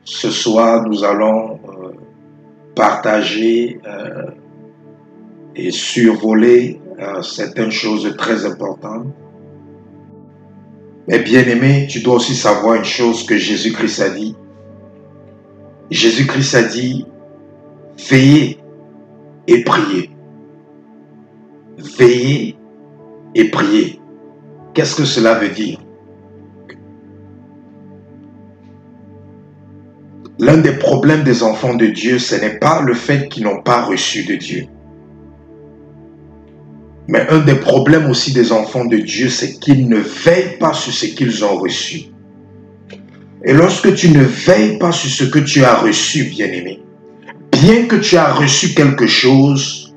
Ce soir, nous allons partager et survoler certaines choses très importantes. Mais bien aimé, tu dois aussi savoir une chose que Jésus-Christ a dit. Jésus-Christ a dit, veillez et priez. Veillez et priez. Qu'est-ce que cela veut dire? L'un des problèmes des enfants de Dieu, ce n'est pas le fait qu'ils n'ont pas reçu de Dieu. Mais un des problèmes aussi des enfants de Dieu, c'est qu'ils ne veillent pas sur ce qu'ils ont reçu. Et lorsque tu ne veilles pas sur ce que tu as reçu, bien-aimé, bien que tu as reçu quelque chose,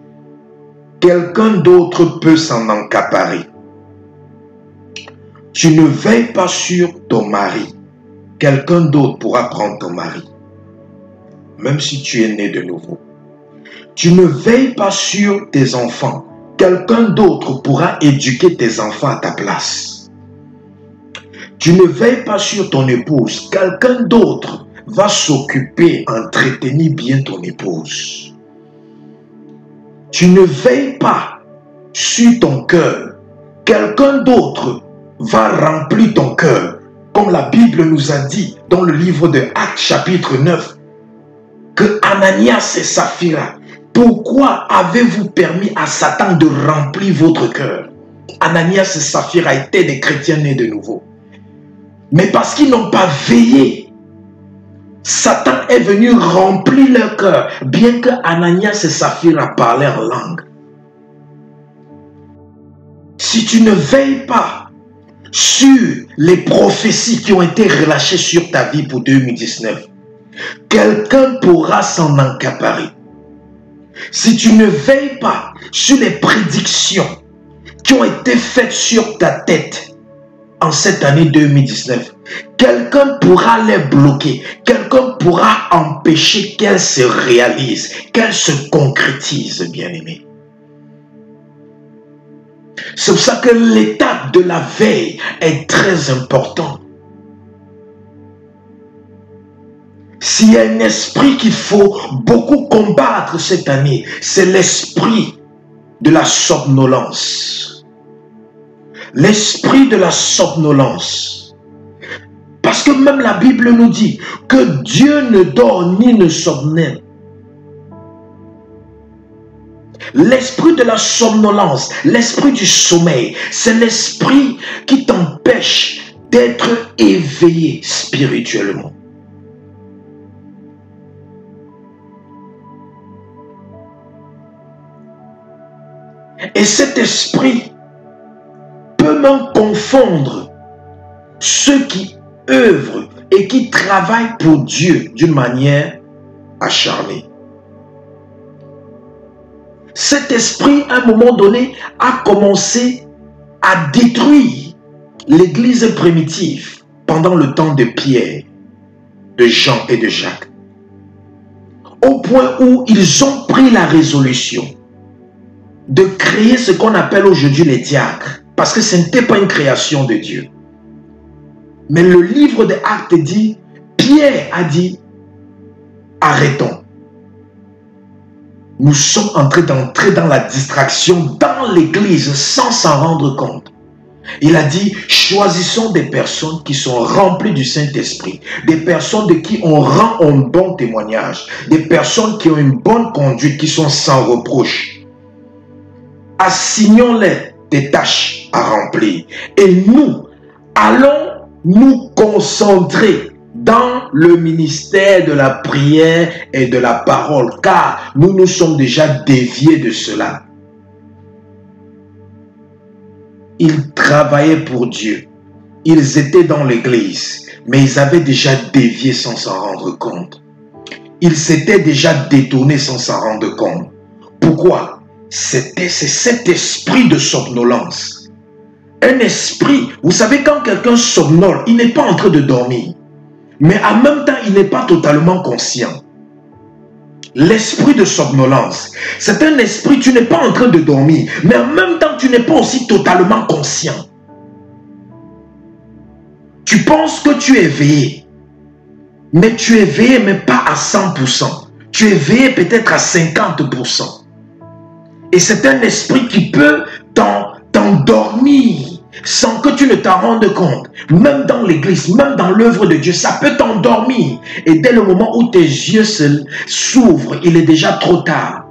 quelqu'un d'autre peut s'en accaparer. Tu ne veilles pas sur ton mari, quelqu'un d'autre pourra prendre ton mari, même si tu es né de nouveau. Tu ne veilles pas sur tes enfants, quelqu'un d'autre pourra éduquer tes enfants à ta place. Tu ne veilles pas sur ton épouse, quelqu'un d'autre va s'occuper, entretenir bien ton épouse. Tu ne veilles pas sur ton cœur, quelqu'un d'autre va remplir ton cœur. Comme la Bible nous a dit dans le livre de Actes chapitre 9, que Ananias et Saphira, pourquoi avez-vous permis à Satan de remplir votre cœur? Ananias et Saphira étaient des chrétiens nés de nouveau. Mais parce qu'ils n'ont pas veillé, Satan est venu remplir leur cœur, bien que Ananias et Saphira parlaient en langue. Si tu ne veilles pas sur les prophéties qui ont été relâchées sur ta vie pour 2019, quelqu'un pourra s'en accaparer. Si tu ne veilles pas sur les prédictions qui ont été faites sur ta tête en cette année 2019, quelqu'un pourra les bloquer, quelqu'un pourra empêcher qu'elles se réalisent, qu'elles se concrétisent, bien-aimés. C'est pour ça que l'étape de la veille est très importante. S'il y a un esprit qu'il faut beaucoup combattre cette année, c'est l'esprit de la somnolence. L'esprit de la somnolence. Parce que même la Bible nous dit que Dieu ne dort ni ne somnole. L'esprit de la somnolence, l'esprit du sommeil, c'est l'esprit qui t'empêche d'être éveillé spirituellement. Et cet esprit peut même confondre ceux qui œuvrent et qui travaillent pour Dieu d'une manière acharnée. Cet esprit, à un moment donné, a commencé à détruire l'église primitive pendant le temps de Pierre, de Jean et de Jacques. Au point où ils ont pris la résolution de créer ce qu'on appelle aujourd'hui les diacres, parce que ce n'était pas une création de Dieu. Mais le livre des Actes dit, Pierre a dit, arrêtons. Nous sommes en train d'entrer dans la distraction dans l'église sans s'en rendre compte. Il a dit, choisissons des personnes qui sont remplies du Saint-Esprit, des personnes de qui on rend un bon témoignage, des personnes qui ont une bonne conduite, qui sont sans reproche. Assignons-les des tâches à remplir. Et nous, allons nous concentrer dans le ministère de la prière et de la parole, car nous nous sommes déjà déviés de cela. Ils travaillaient pour Dieu. Ils étaient dans l'église, mais ils avaient déjà dévié sans s'en rendre compte. Ils s'étaient déjà détournés sans s'en rendre compte. Pourquoi? C'est cet esprit de somnolence. Un esprit, vous savez, quand quelqu'un somnole, il n'est pas en train de dormir. Mais en même temps, il n'est pas totalement conscient. L'esprit de somnolence, c'est un esprit, tu n'es pas en train de dormir, mais en même temps, tu n'es pas aussi totalement conscient. Tu penses que tu es éveillé, Mais tu es éveillé, mais pas à 100%. Tu es éveillé peut-être à 50%. Et c'est un esprit qui peut t'endormir sans que tu ne t'en rendes compte. Même dans l'église, même dans l'œuvre de Dieu, ça peut t'endormir. Et dès le moment où tes yeux s'ouvrent, il est déjà trop tard.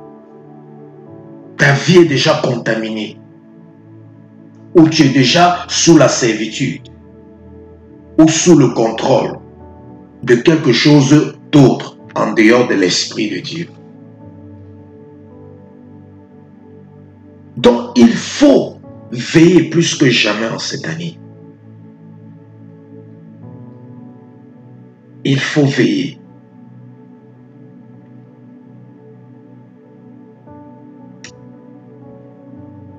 Ta vie est déjà contaminée. Ou tu es déjà sous la servitude. Ou sous le contrôle de quelque chose d'autre en dehors de l'Esprit de Dieu. Donc, il faut veiller plus que jamais en cette année. Il faut veiller.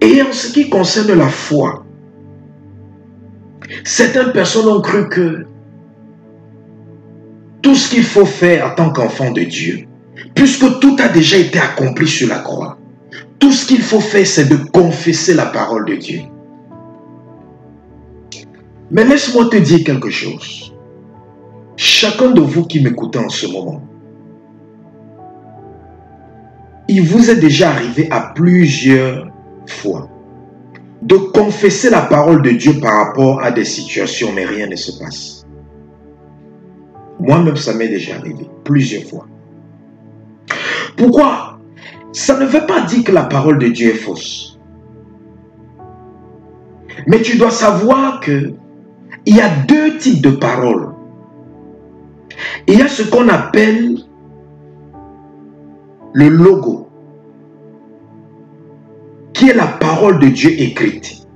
Et en ce qui concerne la foi, certaines personnes ont cru que tout ce qu'il faut faire en tant qu'enfant de Dieu, puisque tout a déjà été accompli sur la croix, tout ce qu'il faut faire, c'est de confesser la parole de Dieu. Mais laisse-moi te dire quelque chose. Chacun de vous qui m'écoutez en ce moment, il vous est déjà arrivé à plusieurs fois de confesser la parole de Dieu par rapport à des situations, mais rien ne se passe. Moi-même, ça m'est déjà arrivé plusieurs fois. Pourquoi? Ça ne veut pas dire que la parole de Dieu est fausse. Mais tu dois savoir que il y a deux types de paroles. Il y a ce qu'on appelle le logo, qui est la parole de Dieu écrite.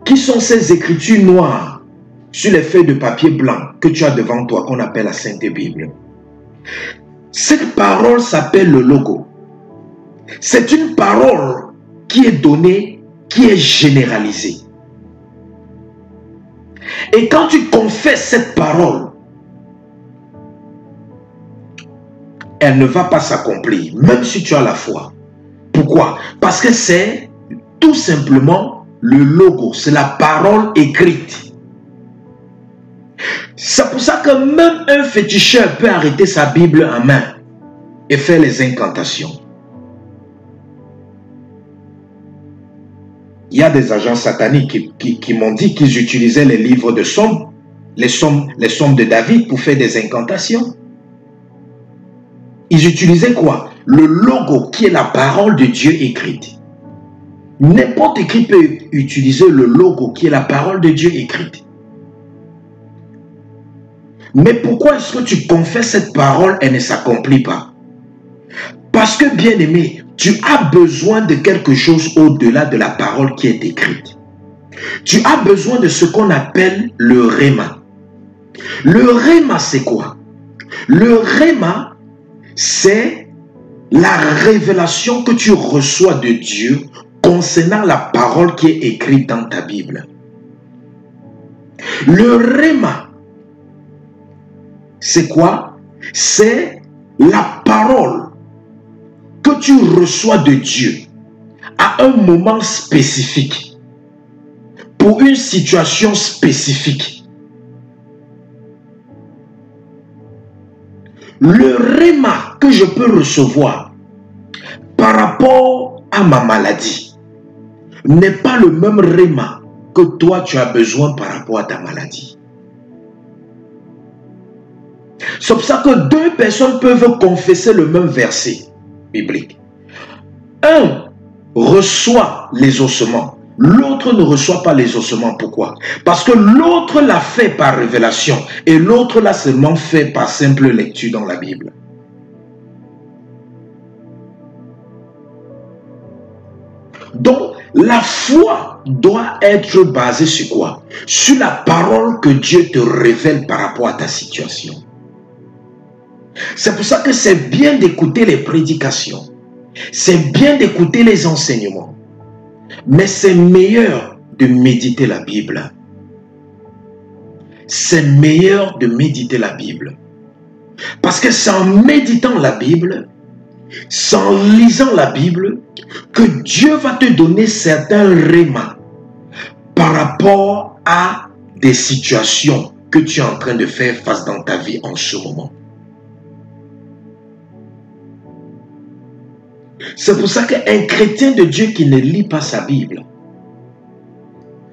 Qui sont ces écritures noires sur les feuilles de papier blanc que tu as devant toi, qu'on appelle la Sainte Bible. Cette parole s'appelle le logo. C'est une parole qui est donnée, qui est généralisée. Et quand tu confesses cette parole, elle ne va pas s'accomplir, même si tu as la foi. Pourquoi? Parce que c'est tout simplement le logo, c'est la parole écrite. C'est pour ça que même un féticheur peut arrêter sa Bible en main et faire les incantations. Il y a des agents sataniques qui m'ont dit qu'ils utilisaient les livres de psaumes, les psaumes de David pour faire des incantations. Ils utilisaient quoi? Le logo qui est la parole de Dieu écrite. N'importe qui peut utiliser le logo qui est la parole de Dieu écrite. Mais pourquoi est-ce que tu confesses cette parole et ne s'accomplit pas? Parce que, bien-aimé, tu as besoin de quelque chose au-delà de la parole qui est écrite. Tu as besoin de ce qu'on appelle le réma. Le réma, c'est quoi? Le réma, c'est la révélation que tu reçois de Dieu concernant la parole qui est écrite dans ta Bible. Le réma, c'est quoi? C'est la parole que tu reçois de Dieu à un moment spécifique, pour une situation spécifique. Le réma que je peux recevoir par rapport à ma maladie n'est pas le même réma que toi tu as besoin par rapport à ta maladie. C'est pour ça que deux personnes peuvent confesser le même verset biblique. Un reçoit les ossements, l'autre ne reçoit pas les ossements. Pourquoi? Parce que l'autre l'a fait par révélation et l'autre l'a seulement fait par simple lecture dans la Bible. Donc, la foi doit être basée sur quoi? Sur la parole que Dieu te révèle par rapport à ta situation. C'est pour ça que c'est bien d'écouter les prédications. C'est bien d'écouter les enseignements. Mais c'est meilleur de méditer la Bible. C'est meilleur de méditer la Bible. Parce que c'est en méditant la Bible, c'est en lisant la Bible, que Dieu va te donner certains rémas par rapport à des situations que tu es en train de faire face dans ta vie en ce moment. C'est pour ça qu'un chrétien de Dieu qui ne lit pas sa Bible,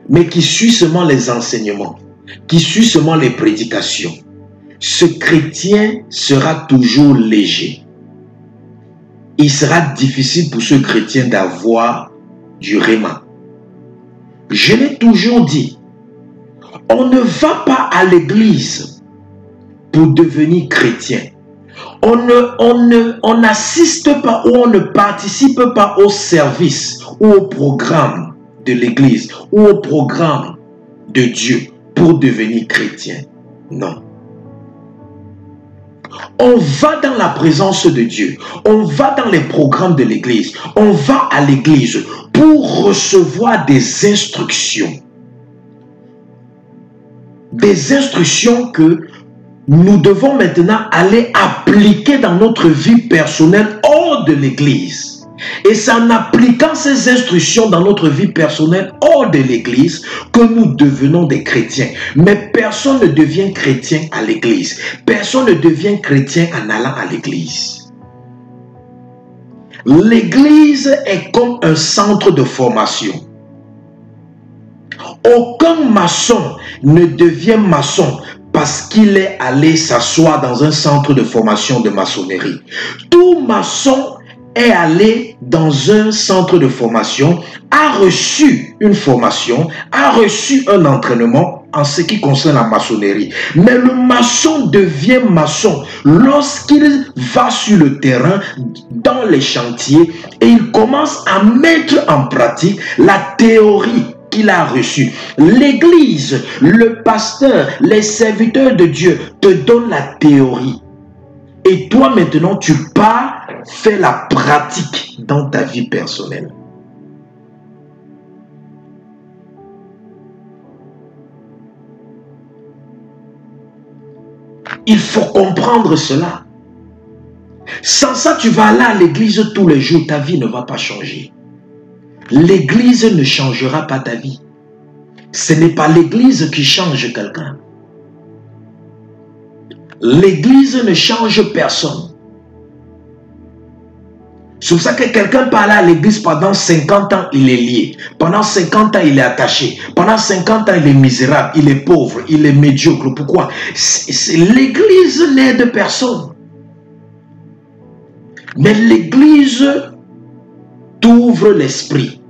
mais qui suit seulement les enseignements, qui suit seulement les prédications, ce chrétien sera toujours léger. Il sera difficile pour ce chrétien d'avoir du réma. Je l'ai toujours dit, on ne va pas à l'église pour devenir chrétien. On n'assiste pas ou on ne participe pas au service ou au programme de l'église ou au programme de Dieu pour devenir chrétien. Non. On va dans la présence de Dieu. On va dans les programmes de l'église. On va à l'église pour recevoir des instructions. Des instructions que nous devons maintenant aller appliquer dans notre vie personnelle hors de l'église. Et c'est en appliquant ces instructions dans notre vie personnelle hors de l'église que nous devenons des chrétiens. Mais personne ne devient chrétien à l'église. Personne ne devient chrétien en allant à l'église. L'église est comme un centre de formation. Aucun maçon ne devient maçon parce qu'il est allé s'asseoir dans un centre de formation de maçonnerie. Tout maçon est allé dans un centre de formation, a reçu une formation, a reçu un entraînement en ce qui concerne la maçonnerie. Mais le maçon devient maçon lorsqu'il va sur le terrain, dans les chantiers, et il commence à mettre en pratique la théorie qu'il a reçu. L'église, le pasteur, les serviteurs de Dieu te donnent la théorie. Et toi maintenant, tu pars faire la pratique dans ta vie personnelle. Il faut comprendre cela. Sans ça, tu vas aller à l'église tous les jours, ta vie ne va pas changer. L'église ne changera pas ta vie. Ce n'est pas l'église qui change quelqu'un. L'église ne change personne. C'est pour ça que quelqu'un peut aller à l'église pendant 50 ans, il est lié. Pendant 50 ans, il est attaché. Pendant 50 ans, il est misérable, il est pauvre, il est médiocre. Pourquoi? L'église n'aide personne. Mais l'église t'ouvre l'esprit.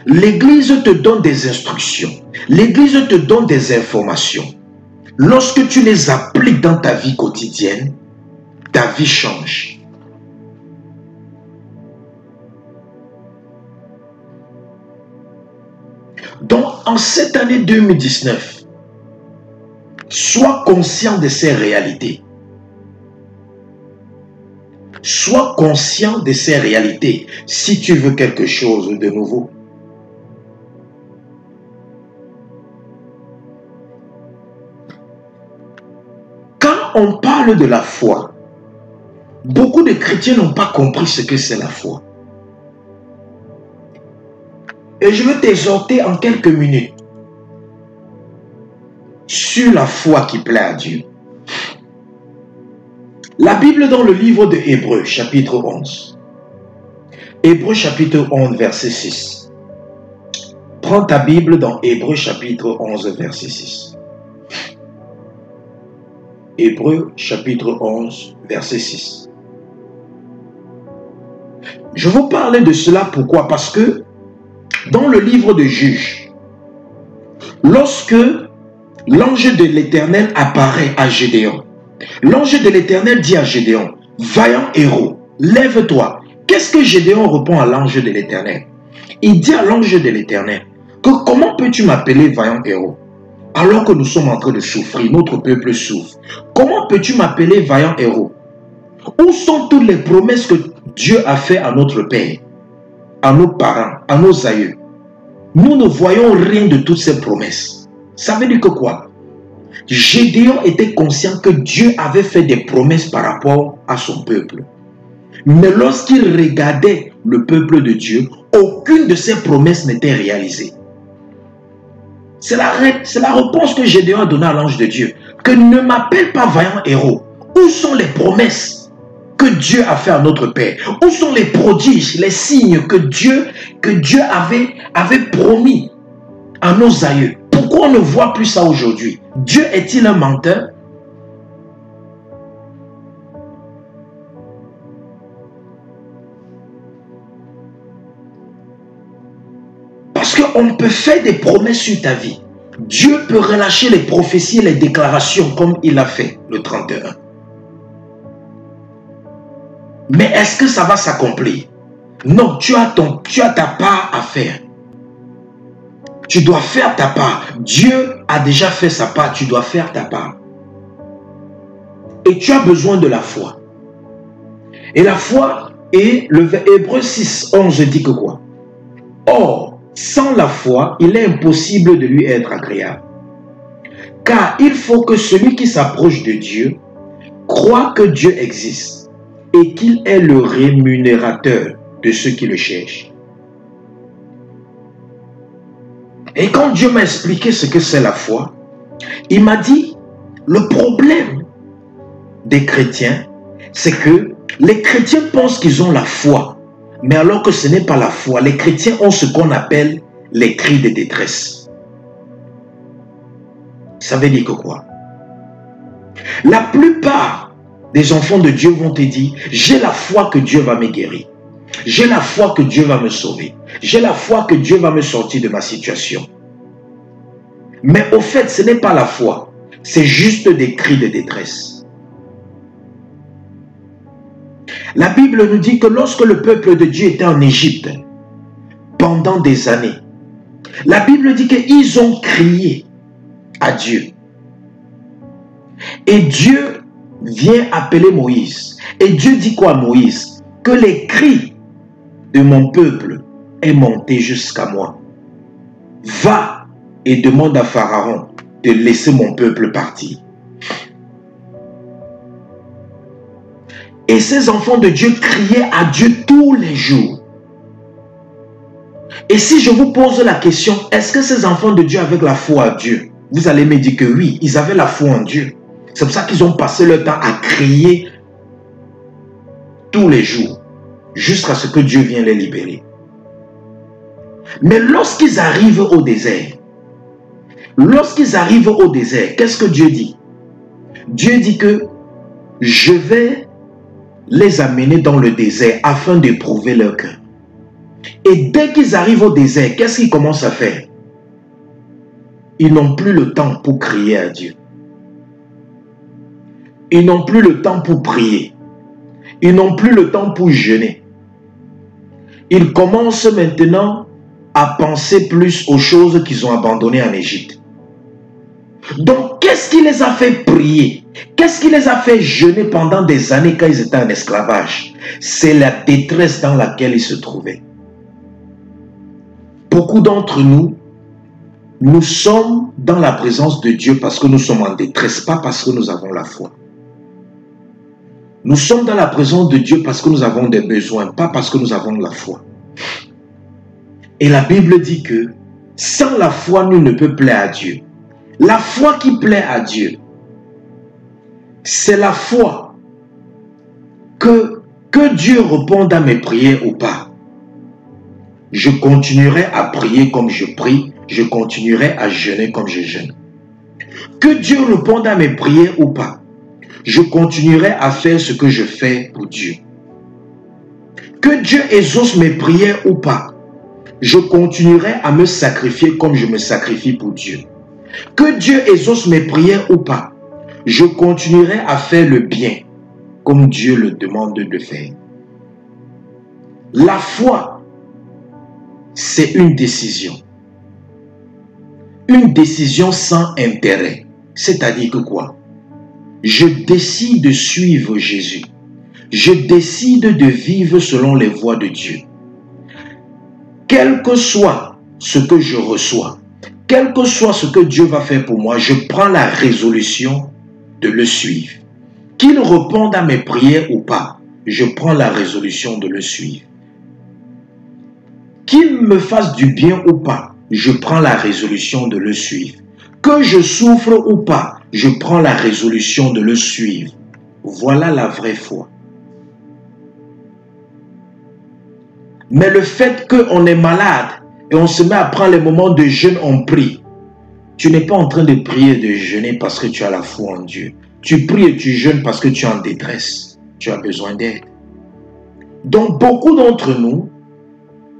L'église te donne des instructions. L'église te donne des informations. Lorsque tu les appliques dans ta vie quotidienne, ta vie change. Donc, en cette année 2019, sois conscient de ces réalités. Sois conscient de ces réalités si tu veux quelque chose de nouveau. Quand on parle de la foi, beaucoup de chrétiens n'ont pas compris ce que c'est la foi. Et je veux t'exhorter en quelques minutes sur la foi qui plaît à Dieu. La Bible dans le livre de Hébreux, chapitre 11. Hébreux, chapitre 11, verset 6. Prends ta Bible dans Hébreux, chapitre 11, verset 6. Hébreux, chapitre 11, verset 6. Je vous parlais de cela, pourquoi? Parce que dans le livre de Juges, lorsque l'ange de l'Éternel apparaît à Gédéon, l'ange de l'Éternel dit à Gédéon, « Vaillant héros, lève-toi. » Qu'est-ce que Gédéon répond à l'ange de l'Éternel? Il dit à l'ange de l'Éternel que « Comment peux-tu m'appeler vaillant héros alors que nous sommes en train de souffrir, notre peuple souffre? Comment peux-tu m'appeler vaillant héros? Où sont toutes les promesses que Dieu a faites à notre Père, à nos parents, à nos aïeux? Nous ne voyons rien de toutes ces promesses. Ça veut dire que quoi? Gédéon était conscient que Dieu avait fait des promesses par rapport à son peuple. Mais lorsqu'il regardait le peuple de Dieu, aucune de ces promesses n'était réalisée. C'est la réponse que Gédéon a donnée à l'ange de Dieu. Que ne m'appelle pas vaillant héros. Où sont les promesses que Dieu a fait à notre Père? Où sont les prodiges, les signes que Dieu avait promis à nos aïeux? Pourquoi on ne voit plus ça aujourd'hui? Dieu est-il un menteur? Parce qu'on peut faire des promesses sur ta vie. Dieu peut relâcher les prophéties et les déclarations comme il a fait le 31. Mais est-ce que ça va s'accomplir? Non, tu as ta part à faire. Tu dois faire ta part. Dieu a déjà fait sa part, tu dois faire ta part. Et tu as besoin de la foi. Et la foi, et le Hébreux 6, 11 dit que quoi? Or, sans la foi, il est impossible de lui être agréable. Car il faut que celui qui s'approche de Dieu croit que Dieu existe et qu'il est le rémunérateur de ceux qui le cherchent. Et quand Dieu m'a expliqué ce que c'est la foi, il m'a dit, le problème des chrétiens, c'est que les chrétiens pensent qu'ils ont la foi. Mais alors que ce n'est pas la foi, les chrétiens ont ce qu'on appelle les cris de détresse. Ça veut dire que quoi? La plupart des enfants de Dieu vont te dire, j'ai la foi que Dieu va me guérir. J'ai la foi que Dieu va me sauver. J'ai la foi que Dieu va me sortir de ma situation. Mais au fait, ce n'est pas la foi. C'est juste des cris de détresse. La Bible nous dit que lorsque le peuple de Dieu était en Égypte, pendant des années, la Bible dit qu'ils ont crié à Dieu. Et Dieu vient appeler Moïse. Et Dieu dit quoi à Moïse? Que les cris de mon peuple est monté jusqu'à moi. Va et demande à Pharaon de laisser mon peuple partir. Et ces enfants de Dieu criaient à Dieu tous les jours. Et si je vous pose la question, est-ce que ces enfants de Dieu avaient la foi à Dieu? Vous allez me dire que oui, ils avaient la foi en Dieu. C'est pour ça qu'ils ont passé leur temps à crier tous les jours, jusqu'à ce que Dieu vienne les libérer. Mais lorsqu'ils arrivent au désert, qu'est-ce que Dieu dit? Dieu dit que je vais les amener dans le désert afin d'éprouver leur cœur. Et dès qu'ils arrivent au désert, qu'est-ce qu'ils commencent à faire? Ils n'ont plus le temps pour crier à Dieu. Ils n'ont plus le temps pour prier. Ils n'ont plus le temps pour jeûner. Ils commencent maintenant à penser plus aux choses qu'ils ont abandonnées en Égypte. Donc, qu'est-ce qui les a fait prier? Qu'est-ce qui les a fait jeûner pendant des années quand ils étaient en esclavage? C'est la détresse dans laquelle ils se trouvaient. Beaucoup d'entre nous, nous sommes dans la présence de Dieu parce que nous sommes en détresse, pas parce que nous avons la foi. Nous sommes dans la présence de Dieu parce que nous avons des besoins, pas parce que nous avons la foi. Et la Bible dit que sans la foi, nul ne peut plaire à Dieu. La foi qui plaît à Dieu, c'est la foi que Dieu réponde à mes prières ou pas. Je continuerai à prier comme je prie, je continuerai à jeûner comme je jeûne. Que Dieu réponde à mes prières ou pas, je continuerai à faire ce que je fais pour Dieu. Que Dieu exauce mes prières ou pas, je continuerai à me sacrifier comme je me sacrifie pour Dieu. Que Dieu exauce mes prières ou pas, je continuerai à faire le bien comme Dieu le demande de faire. La foi, c'est une décision. Une décision sans intérêt. C'est-à-dire que quoi? Je décide de suivre Jésus. Je décide de vivre selon les voies de Dieu. Quel que soit ce que je reçois, quel que soit ce que Dieu va faire pour moi, je prends la résolution de le suivre. Qu'il réponde à mes prières ou pas, je prends la résolution de le suivre. Qu'il me fasse du bien ou pas, je prends la résolution de le suivre. Que je souffre ou pas, je prends la résolution de le suivre. Voilà la vraie foi. Mais le fait qu'on est malade et on se met à prendre les moments de jeûne, on prie. Tu n'es pas en train de prier et de jeûner parce que tu as la foi en Dieu. Tu pries et tu jeûnes parce que tu es en détresse. Tu as besoin d'aide. Donc beaucoup d'entre nous,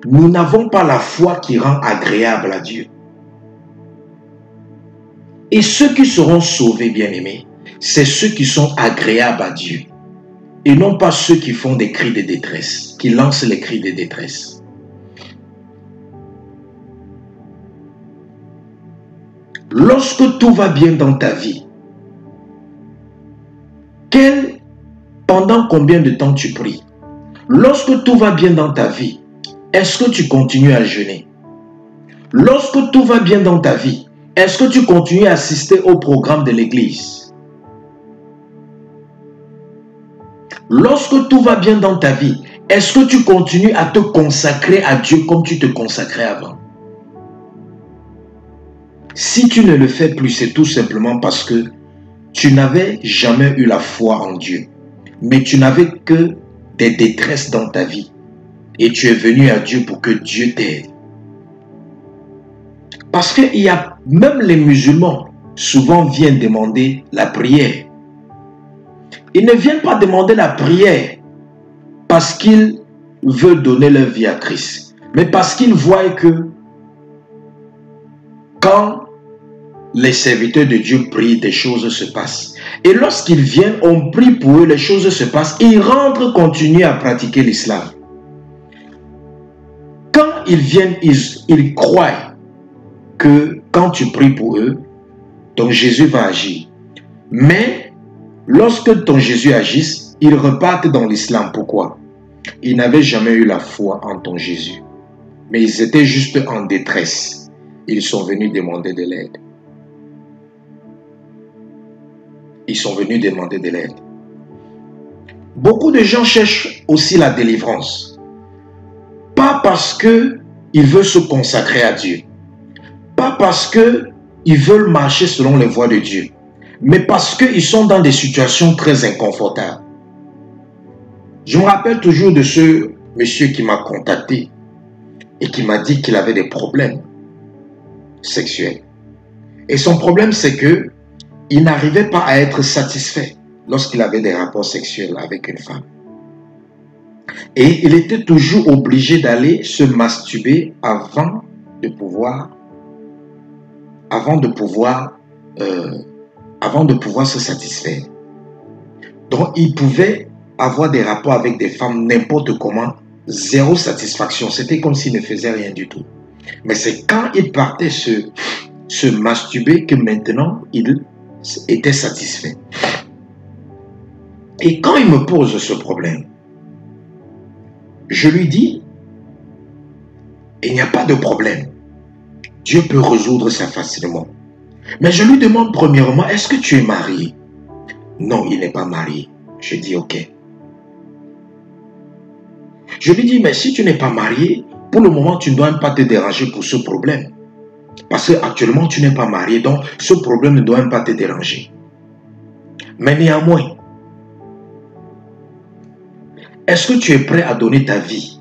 nous n'avons pas la foi qui rend agréable à Dieu. Et ceux qui seront sauvés, bien-aimés, c'est ceux qui sont agréables à Dieu. Et non pas ceux qui font des cris de détresse, qui lancent les cris de détresse. Lorsque tout va bien dans ta vie, pendant combien de temps tu pries? Lorsque tout va bien dans ta vie, est-ce que tu continues à jeûner? Lorsque tout va bien dans ta vie, est-ce que tu continues à assister au programme de l'église? Lorsque tout va bien dans ta vie, est-ce que tu continues à te consacrer à Dieu comme tu te consacrais avant? Si tu ne le fais plus, c'est tout simplement parce que tu n'avais jamais eu la foi en Dieu. Mais tu n'avais que des détresses dans ta vie. Et tu es venu à Dieu pour que Dieu t'aide. Parce qu'il y a même les musulmans, souvent viennent demander la prière. Ils ne viennent pas demander la prière parce qu'ils veulent donner leur vie à Christ. Mais parce qu'ils voient que quand les serviteurs de Dieu prient, des choses se passent. Et lorsqu'ils viennent, on prie pour eux, les choses se passent. Ils rentrent, continuent à pratiquer l'islam. Quand ils viennent, ils croient que quand tu pries pour eux, ton Jésus va agir. Mais lorsque ton Jésus agisse, ils repartent dans l'islam. Pourquoi? Ils n'avaient jamais eu la foi en ton Jésus. Mais ils étaient juste en détresse. Ils sont venus demander de l'aide. Ils sont venus demander de l'aide. Beaucoup de gens cherchent aussi la délivrance. Pas parce qu'ils veulent se consacrer à Dieu. Pas parce qu'ils veulent marcher selon les voies de Dieu. Mais parce qu'ils sont dans des situations très inconfortables. Je me rappelle toujours de ce monsieur qui m'a contacté et qui m'a dit qu'il avait des problèmes sexuels. Et son problème, c'est que il n'arrivait pas à être satisfait lorsqu'il avait des rapports sexuels avec une femme. Et il était toujours obligé d'aller se masturber avant de pouvoir se satisfaire. Donc, il pouvait avoir des rapports avec des femmes n'importe comment, zéro satisfaction. C'était comme s'il ne faisait rien du tout. Mais c'est quand il partait se masturber que maintenant, il était satisfait. Et quand il me pose ce problème, je lui dis, il n'y a pas de problème. Dieu peut résoudre ça facilement. Mais je lui demande premièrement, est-ce que tu es marié? Non, il n'est pas marié. Je dis, ok. Je lui dis, mais si tu n'es pas marié, pour le moment, tu ne dois pas te déranger pour ce problème. Parce qu'actuellement, tu n'es pas marié, donc ce problème ne doit même pas te déranger. Mais néanmoins, est-ce que tu es prêt à donner ta vie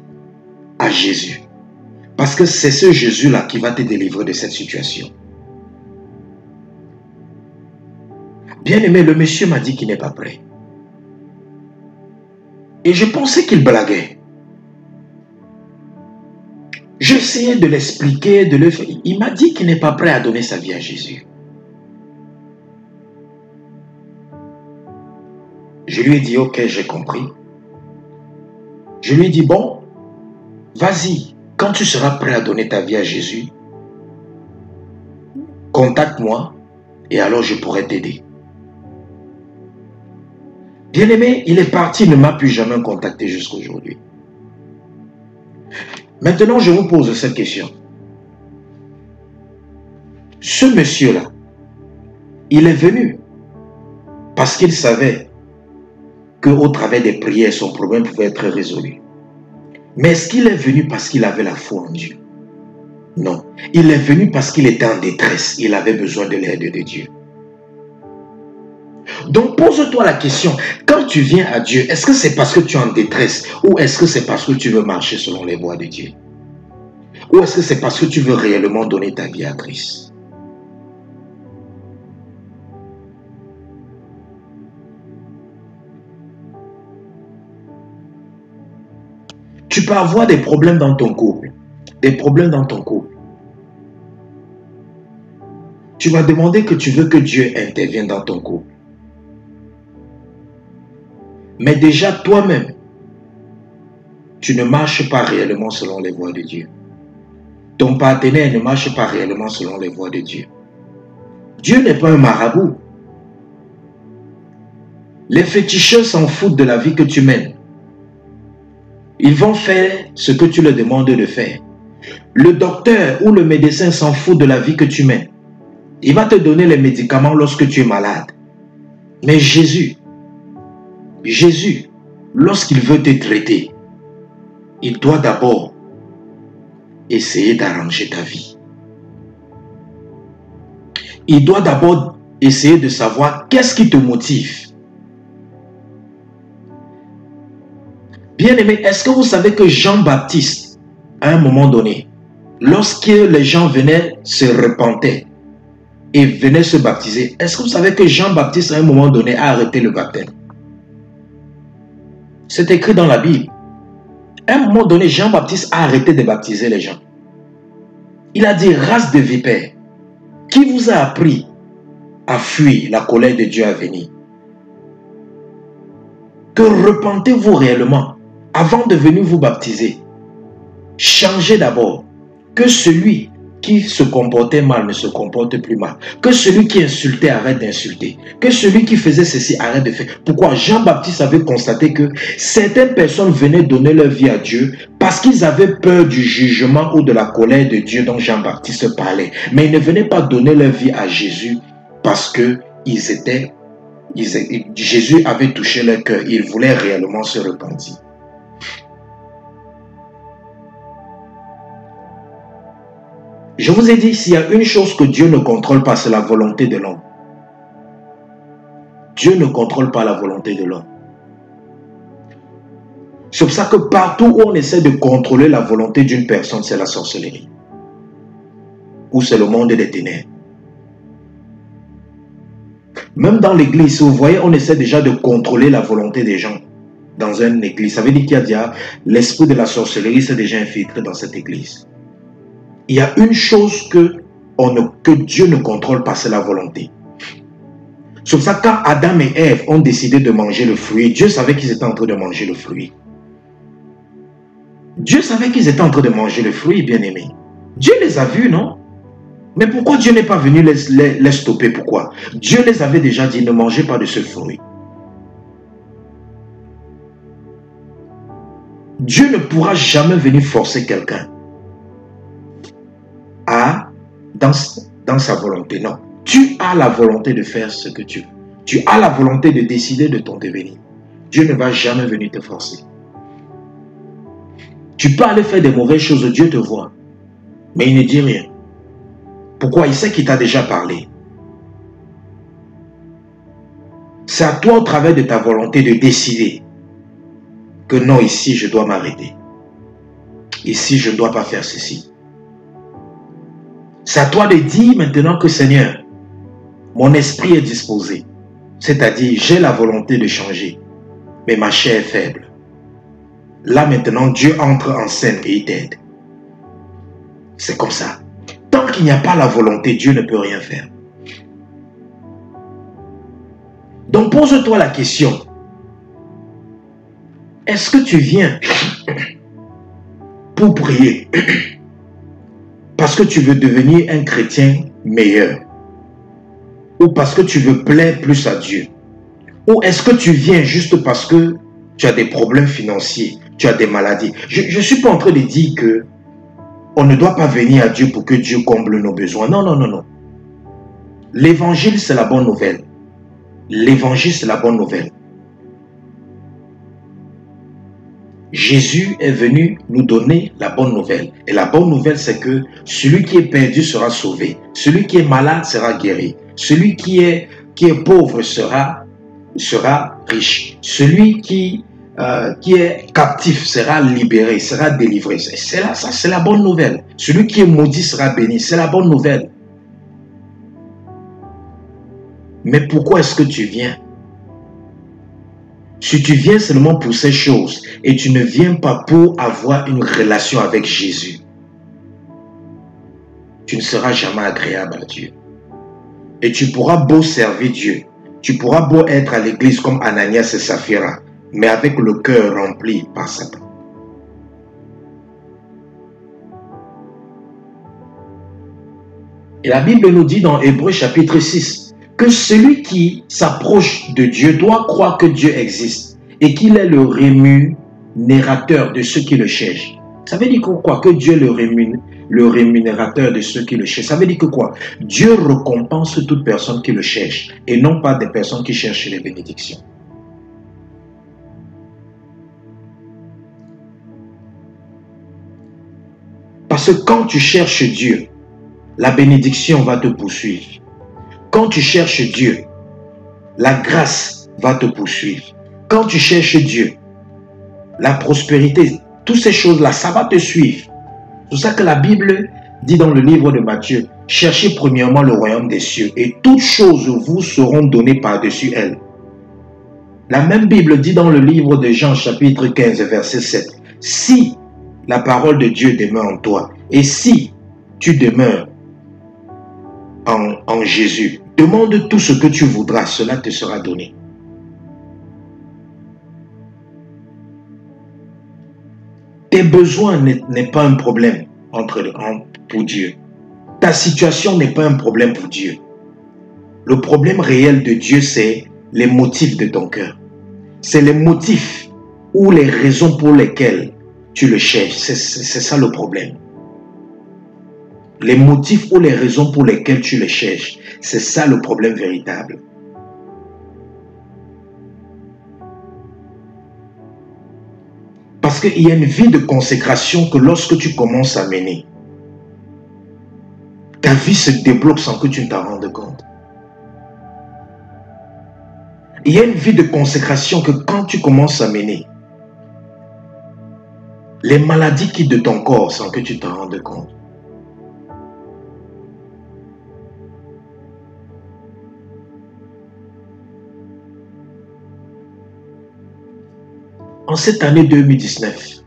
à Jésus? Parce que c'est ce Jésus-là qui va te délivrer de cette situation. Bien aimé, le monsieur m'a dit qu'il n'est pas prêt. Et je pensais qu'il blaguait. J'essayais de l'expliquer, de le faire. Il m'a dit qu'il n'est pas prêt à donner sa vie à Jésus. Je lui ai dit, ok, j'ai compris. Je lui ai dit, bon, vas-y, quand tu seras prêt à donner ta vie à Jésus, contacte-moi et alors je pourrai t'aider. Bien-aimé, il est parti, il ne m'a plus jamais contacté jusqu'à aujourd'hui. Maintenant, je vous pose cette question. Ce monsieur-là, il est venu parce qu'il savait qu'au travers des prières, son problème pouvait être résolu. Mais est-ce qu'il est venu parce qu'il avait la foi en Dieu? Non. Il est venu parce qu'il était en détresse. Il avait besoin de l'aide de Dieu. Donc pose-toi la question, quand tu viens à Dieu, est-ce que c'est parce que tu es en détresse ou est-ce que c'est parce que tu veux marcher selon les voies de Dieu? Ou est-ce que c'est parce que tu veux réellement donner ta vie à Christ? Tu peux avoir des problèmes dans ton couple. Des problèmes dans ton couple. Tu vas demander que tu veux que Dieu intervienne dans ton couple. Mais déjà toi-même, tu ne marches pas réellement selon les voies de Dieu. Ton partenaire ne marche pas réellement selon les voies de Dieu. Dieu n'est pas un marabout. Les féticheurs s'en foutent de la vie que tu mènes. Ils vont faire ce que tu leur demandes de faire. Le docteur ou le médecin s'en fout de la vie que tu mènes. Il va te donner les médicaments lorsque tu es malade. Mais Jésus, lorsqu'il veut te traiter, il doit d'abord essayer d'arranger ta vie. Il doit d'abord essayer de savoir qu'est-ce qui te motive. Bien-aimé, est-ce que vous savez que Jean-Baptiste, à un moment donné, lorsque les gens venaient se repentir et venaient se baptiser, est-ce que vous savez que Jean-Baptiste, à un moment donné, a arrêté le baptême? C'est écrit dans la Bible. À un moment donné, Jean-Baptiste a arrêté de baptiser les gens. Il a dit, race de vipères, qui vous a appris à fuir la colère de Dieu à venir? Que repentez-vous réellement avant de venir vous baptiser. Changez d'abord. Que celui qui se comportait mal ne se comporte plus mal. Que celui qui insultait arrête d'insulter. Que celui qui faisait ceci arrête de faire. Pourquoi? Jean-Baptiste avait constaté que certaines personnes venaient donner leur vie à Dieu parce qu'ils avaient peur du jugement ou de la colère de Dieu dont Jean-Baptiste parlait. Mais ils ne venaient pas donner leur vie à Jésus parce que Jésus avait touché leur cœur. Ils voulaient réellement se repentir. Je vous ai dit, s'il y a une chose que Dieu ne contrôle pas, c'est la volonté de l'homme. Dieu ne contrôle pas la volonté de l'homme. C'est pour ça que partout où on essaie de contrôler la volonté d'une personne, c'est la sorcellerie. Ou c'est le monde des ténèbres. Même dans l'église, vous voyez, on essaie déjà de contrôler la volonté des gens dans une église. Ça veut dire qu'il y a déjà l'esprit de la sorcellerie s'est déjà infiltré dans cette église. Il y a une chose que Dieu ne contrôle pas, c'est la volonté. C'est pour ça que quand Adam et Ève ont décidé de manger le fruit, Dieu savait qu'ils étaient en train de manger le fruit. Dieu savait qu'ils étaient en train de manger le fruit, bien-aimés. Dieu les a vus, non? Mais pourquoi Dieu n'est pas venu les stopper? Pourquoi? Dieu les avait déjà dit, ne mangez pas de ce fruit. Dieu ne pourra jamais venir forcer quelqu'un dans sa volonté. Non. Tu as la volonté de faire ce que tu veux. Tu as la volonté de décider de ton devenir. Dieu ne va jamais venir te forcer. Tu peux aller faire des mauvaises choses, Dieu te voit. Mais il ne dit rien. Pourquoi? Il sait qu'il t'a déjà parlé. C'est à toi, au travers de ta volonté, de décider que non, ici, je dois m'arrêter. Ici, je ne dois pas faire ceci. C'est à toi de dire maintenant que Seigneur, mon esprit est disposé. C'est-à-dire, j'ai la volonté de changer, mais ma chair est faible. Là maintenant, Dieu entre en scène et il t'aide. C'est comme ça. Tant qu'il n'y a pas la volonté, Dieu ne peut rien faire. Donc pose-toi la question. Est-ce que tu viens pour prier parce que tu veux devenir un chrétien meilleur? Ou parce que tu veux plaire plus à Dieu? Ou est-ce que tu viens juste parce que tu as des problèmes financiers, tu as des maladies? Je ne suis pas en train de dire que on ne doit pas venir à Dieu pour que Dieu comble nos besoins. Non, non, non, non. L'évangile, c'est la bonne nouvelle. L'évangile, c'est la bonne nouvelle. Jésus est venu nous donner la bonne nouvelle. Et la bonne nouvelle, c'est que celui qui est perdu sera sauvé. Celui qui est malade sera guéri. Celui qui est pauvre sera riche. Celui qui est captif sera libéré, sera délivré. C'est la bonne nouvelle. Celui qui est maudit sera béni. C'est la bonne nouvelle. Mais pourquoi est-ce que tu viens? Si tu viens seulement pour ces choses et tu ne viens pas pour avoir une relation avec Jésus, tu ne seras jamais agréable à Dieu. Et tu pourras beau servir Dieu, tu pourras beau être à l'église comme Ananias et Saphira, mais avec le cœur rempli par Satan. Et la Bible nous dit dans Hébreux chapitre 6, que celui qui s'approche de Dieu doit croire que Dieu existe et qu'il est le rémunérateur de ceux qui le cherchent. Ça veut dire que quoi? Que Dieu est le rémunérateur de ceux qui le cherchent. Ça veut dire que quoi? Dieu récompense toute personne qui le cherche et non pas des personnes qui cherchent les bénédictions. Parce que quand tu cherches Dieu, la bénédiction va te poursuivre. Quand tu cherches Dieu, la grâce va te poursuivre. Quand tu cherches Dieu, la prospérité, toutes ces choses-là, ça va te suivre. C'est pour ça que la Bible dit dans le livre de Matthieu, cherchez premièrement le royaume des cieux et toutes choses vous seront données par-dessus elles. La même Bible dit dans le livre de Jean chapitre 15 verset 7, si la parole de Dieu demeure en toi et si tu demeures en Jésus, demande tout ce que tu voudras, cela te sera donné. Tes besoins n'est pas un problème pour Dieu. Ta situation n'est pas un problème pour Dieu. Le problème réel de Dieu, c'est les motifs de ton cœur. C'est les motifs ou les raisons pour lesquelles tu le cherches. C'est ça le problème. Les motifs ou les raisons pour lesquelles tu le cherches, c'est ça le problème véritable. Parce qu'il y a une vie de consécration que lorsque tu commences à mener, ta vie se débloque sans que tu ne t'en rendes compte. Il y a une vie de consécration que quand tu commences à mener, les maladies quittent de ton corps sans que tu t'en rendes compte. En cette année 2019,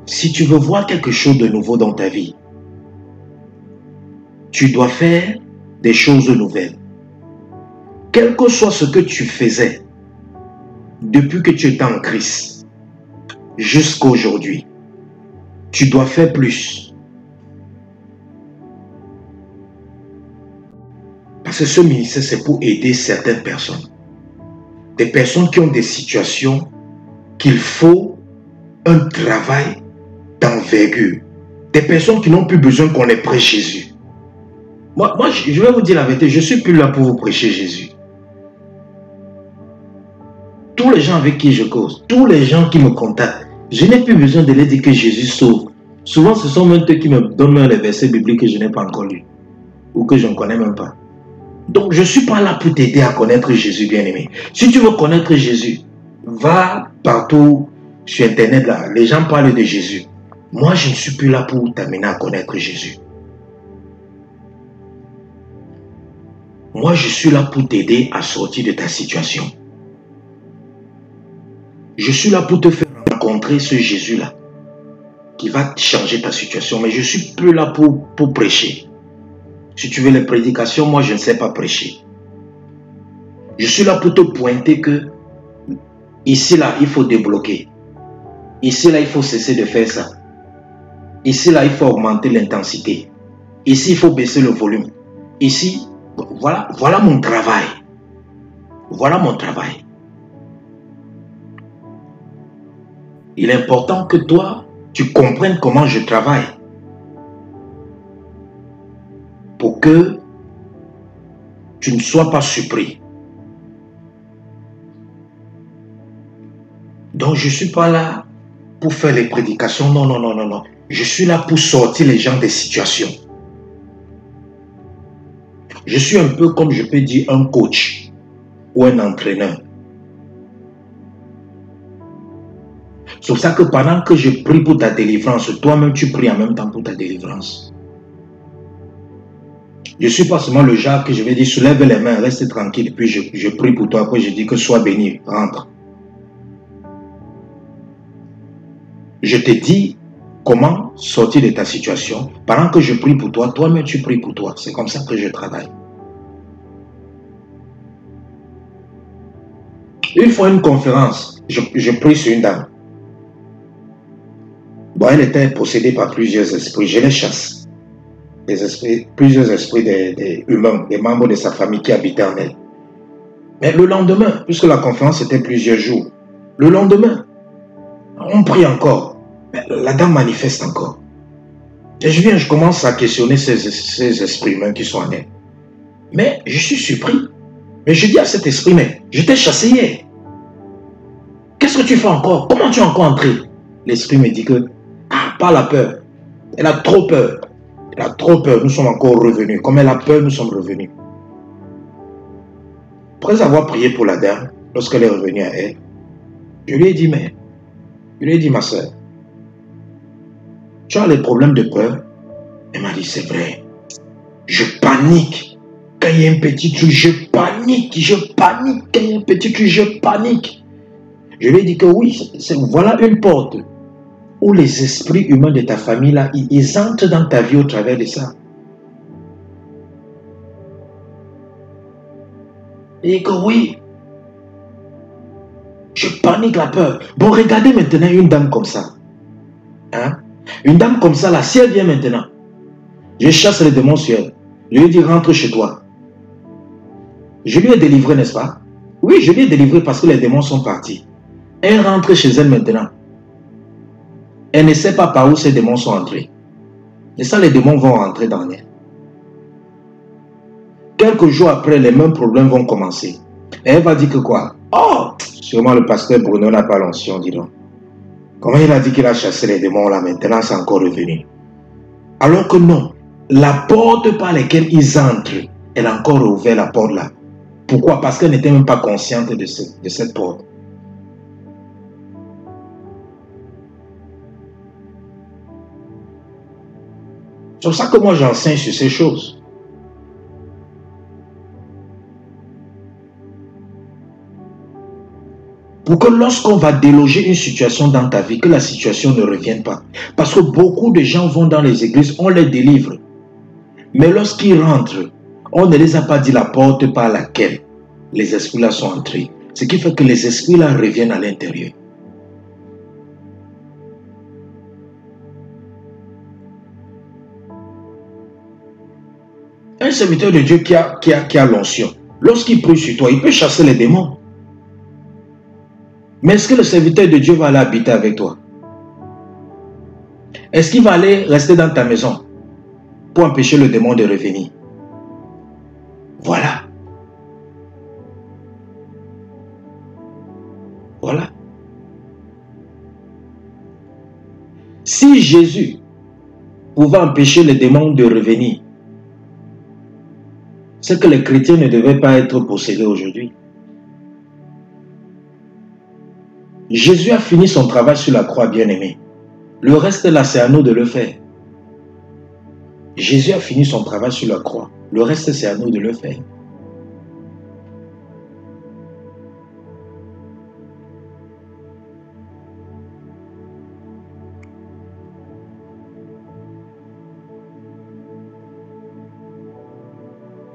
si tu veux voir quelque chose de nouveau dans ta vie, tu dois faire des choses nouvelles. Quel que soit ce que tu faisais depuis que tu étais en Christ jusqu'à aujourd'hui, tu dois faire plus. Parce que ce ministère, c'est pour aider certaines personnes. Des personnes qui ont des situations qu'il faut un travail d'envergure. Des personnes qui n'ont plus besoin qu'on les prêche Jésus. Moi, je vais vous dire la vérité, je ne suis plus là pour vous prêcher Jésus. Tous les gens avec qui je cause, tous les gens qui me contactent, je n'ai plus besoin de leur dire que Jésus sauve. Souvent, ce sont même eux qui me donnent les versets bibliques que je n'ai pas encore lus ou que je ne connais même pas. Donc, je ne suis pas là pour t'aider à connaître Jésus, bien-aimé. Si tu veux connaître Jésus, va partout sur Internet, là. Les gens parlent de Jésus. Moi, je ne suis plus là pour t'amener à connaître Jésus. Moi, je suis là pour t'aider à sortir de ta situation. Je suis là pour te faire rencontrer ce Jésus-là qui va changer ta situation. Mais je ne suis plus là pour prêcher. Si tu veux les prédications, moi, je ne sais pas prêcher. Je suis là pour te pointer que ici, là, il faut débloquer. Ici, là, il faut cesser de faire ça. Ici, là, il faut augmenter l'intensité. Ici, il faut baisser le volume. Ici, voilà mon travail. Voilà mon travail. Il est important que toi, tu comprennes comment je travaille. Pour que tu ne sois pas surpris. Donc, je ne suis pas là pour faire les prédications. Non, non, non, non, non. Je suis là pour sortir les gens des situations. Je suis un peu comme je peux dire un coach ou un entraîneur. C'est pour ça que pendant que je prie pour ta délivrance, toi-même tu pries en même temps pour ta délivrance. Je ne suis pas seulement le genre que je vais dire soulève les mains, reste tranquille, puis je prie pour toi, après je dis que sois béni, rentre. Je te dis comment sortir de ta situation. Pendant que je prie pour toi, toi-même tu pries pour toi. C'est comme ça que je travaille. Une fois une conférence, je prie sur une dame. Bon, elle était possédée par plusieurs esprits. Je les chasse. Des esprits, plusieurs esprits des humains, des membres de sa famille qui habitaient en elle. Mais le lendemain, puisque la conférence était plusieurs jours, le lendemain, on prie encore. Mais la dame manifeste encore. Et je commence à questionner ces esprits humains qui sont en elle. Mais je suis surpris. Mais je dis à cet esprit, mais je t'ai chassé hier. Qu'est-ce que tu fais encore? Comment tu es encore entré? L'esprit me dit que, pas la peur. Elle a trop peur. Elle a trop peur. Nous sommes encore revenus. Comme elle a peur, nous sommes revenus. Après avoir prié pour la dame, lorsqu'elle est revenue à elle, je lui ai dit, ma soeur, tu as les problèmes de peur? Elle m'a dit, c'est vrai. Je panique. Quand il y a un petit truc, je panique. Quand il y a un petit truc, je panique. Je lui ai dit que oui, voilà une porte où les esprits humains de ta famille, là, ils entrent dans ta vie au travers de ça. Et que oui, je panique la peur. Bon, regardez maintenant une dame comme ça. Hein? Une dame comme ça, là, si elle vient maintenant, je chasse les démons sur elle. Je lui dis, rentre chez toi. Je lui ai délivré, n'est-ce pas? Oui, je lui ai délivré parce que les démons sont partis. Elle rentre chez elle maintenant. Elle ne sait pas par où ces démons sont entrés. Et ça, les démons vont rentrer dans elle. Quelques jours après, les mêmes problèmes vont commencer. Et elle va dire que quoi? Oh, sûrement le pasteur Bruno n'a pas l'onction, dis donc. Comment il a dit qu'il a chassé les démons là, maintenant c'est encore revenu. Alors que non, la porte par laquelle ils entrent, elle a encore ouvert la porte là. Pourquoi? Parce qu'elle n'était même pas consciente de cette porte. C'est pour ça que moi j'enseigne sur ces choses. Pour que lorsqu'on va déloger une situation dans ta vie, que la situation ne revienne pas. Parce que beaucoup de gens vont dans les églises, on les délivre. Mais lorsqu'ils rentrent, on ne les a pas dit la porte par laquelle les esprits-là sont entrés. Ce qui fait que les esprits-là reviennent à l'intérieur. Un serviteur de Dieu qui a l'onction, lorsqu'il prie sur toi, il peut chasser les démons. Mais est-ce que le serviteur de Dieu va aller habiter avec toi? Est-ce qu'il va aller rester dans ta maison pour empêcher le démon de revenir? Voilà. Voilà. Si Jésus pouvait empêcher le démon de revenir, c'est que les chrétiens ne devaient pas être possédés aujourd'hui. Jésus a fini son travail sur la croix, bien-aimé. Le reste là, c'est à nous de le faire. Jésus a fini son travail sur la croix. Le reste, c'est à nous de le faire.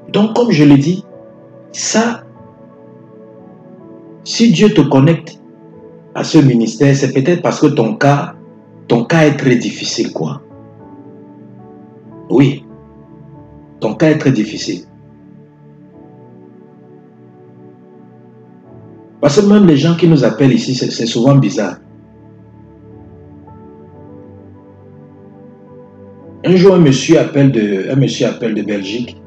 Donc, comme je l'ai dit, ça, si Dieu te connecte à ce ministère, c'est peut-être parce que ton cas est très difficile, quoi. Oui, ton cas est très difficile. Parce que même les gens qui nous appellent ici, c'est souvent bizarre. Un jour, un monsieur appelle de Belgique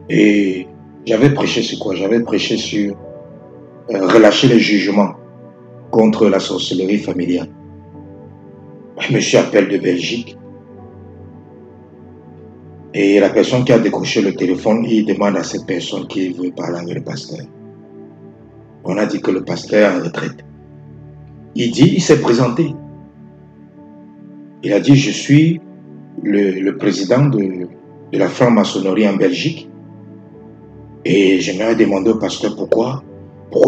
et j'avais prêché sur quoi? J'avais prêché sur relâcher les jugements. contre la sorcellerie familiale. Un monsieur appelle de Belgique et la personne qui a décroché le téléphone, il demande à cette personne qui veut parler avec le pasteur. On a dit que le pasteur est en retraite. Il s'est présenté. Il a dit, je suis le président de la franc-maçonnerie en Belgique et j'aimerais demander au pasteur pourquoi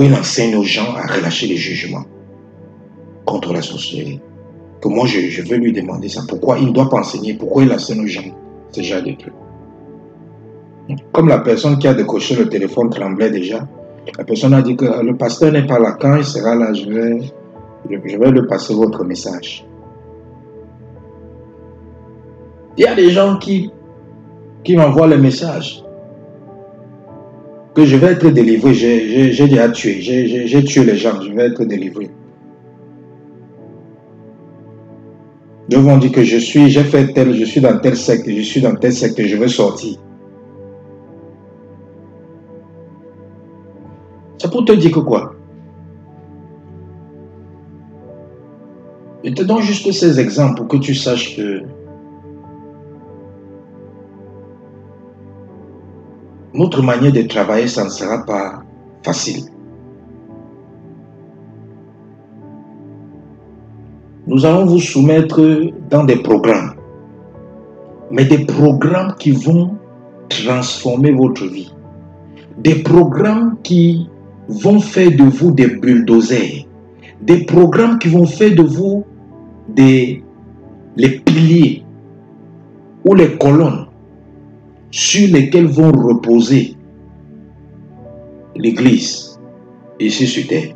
il enseigne aux gens à relâcher les jugements contre la sorcellerie. Que moi, je veux lui demander ça. Pourquoi il ne doit pas enseigner? Pourquoi il enseigne aux gens ce genre de trucs? Comme la personne qui a décroché le téléphone tremblait déjà, la personne a dit que le pasteur n'est pas là. Quand il sera là, je vais lui passer votre message. Il y a des gens qui m'envoient les messages que je vais être délivré. J'ai déjà tué. J'ai tué les gens. Je vais être délivré. Ils vont dire que je suis dans telle secte, je suis dans telle secte, je veux sortir. C'est pour te dire que quoi? Je te donne juste ces exemples pour que tu saches que notre manière de travailler, ça ne sera pas facile. Nous allons vous soumettre dans des programmes, mais des programmes qui vont transformer votre vie. Des programmes qui vont faire de vous des bulldozers. Des programmes qui vont faire de vous les piliers ou les colonnes sur lesquelles vont reposer l'Église ici sur terre.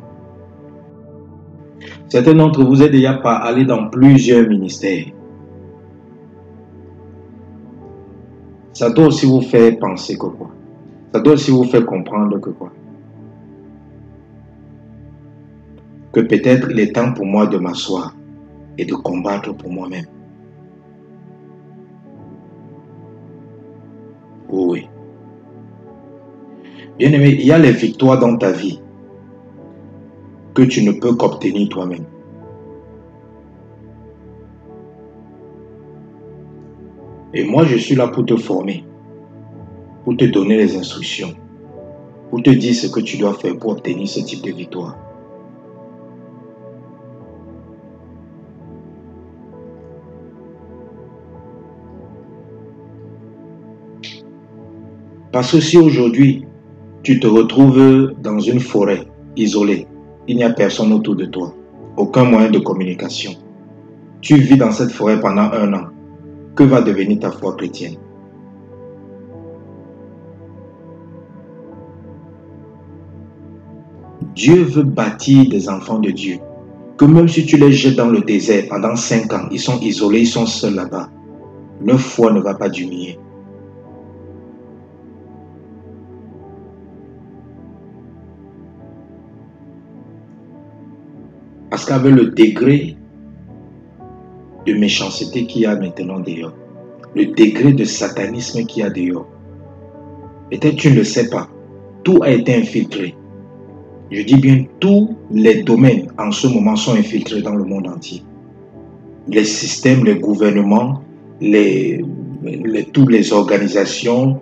Certains d'entre vous êtes déjà allés dans plusieurs ministères. Ça doit aussi vous faire penser que quoi? Ça doit aussi vous faire comprendre que quoi? Que peut-être il est temps pour moi de m'asseoir et de combattre pour moi-même. Oui. Bien-aimé, il y a les victoires dans ta vie que tu ne peux qu'obtenir toi-même. Et moi, je suis là pour te former, pour te donner les instructions, pour te dire ce que tu dois faire pour obtenir ce type de victoire. Parce que si aujourd'hui, tu te retrouves dans une forêt isolée, il n'y a personne autour de toi, aucun moyen de communication. Tu vis dans cette forêt pendant 1 an. Que va devenir ta foi chrétienne? Dieu veut bâtir des enfants de Dieu. Que même si tu les jettes dans le désert pendant 5 ans, ils sont isolés, ils sont seuls là-bas. Leur foi ne va pas diminuer. Parce qu'avec le degré de méchanceté qu'il y a maintenant dehors, le degré de satanisme qu'il y a dehors, peut-être tu ne le sais pas, tout a été infiltré. Je dis bien, tous les domaines en ce moment sont infiltrés dans le monde entier. Les systèmes, les gouvernements, toutes les organisations,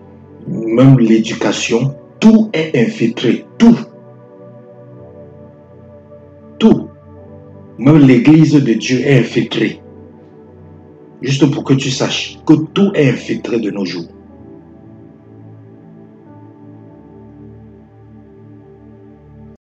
même l'éducation, tout est infiltré, tout. Tout. Même l'église de Dieu est infiltrée. Juste pour que tu saches que tout est infiltré de nos jours.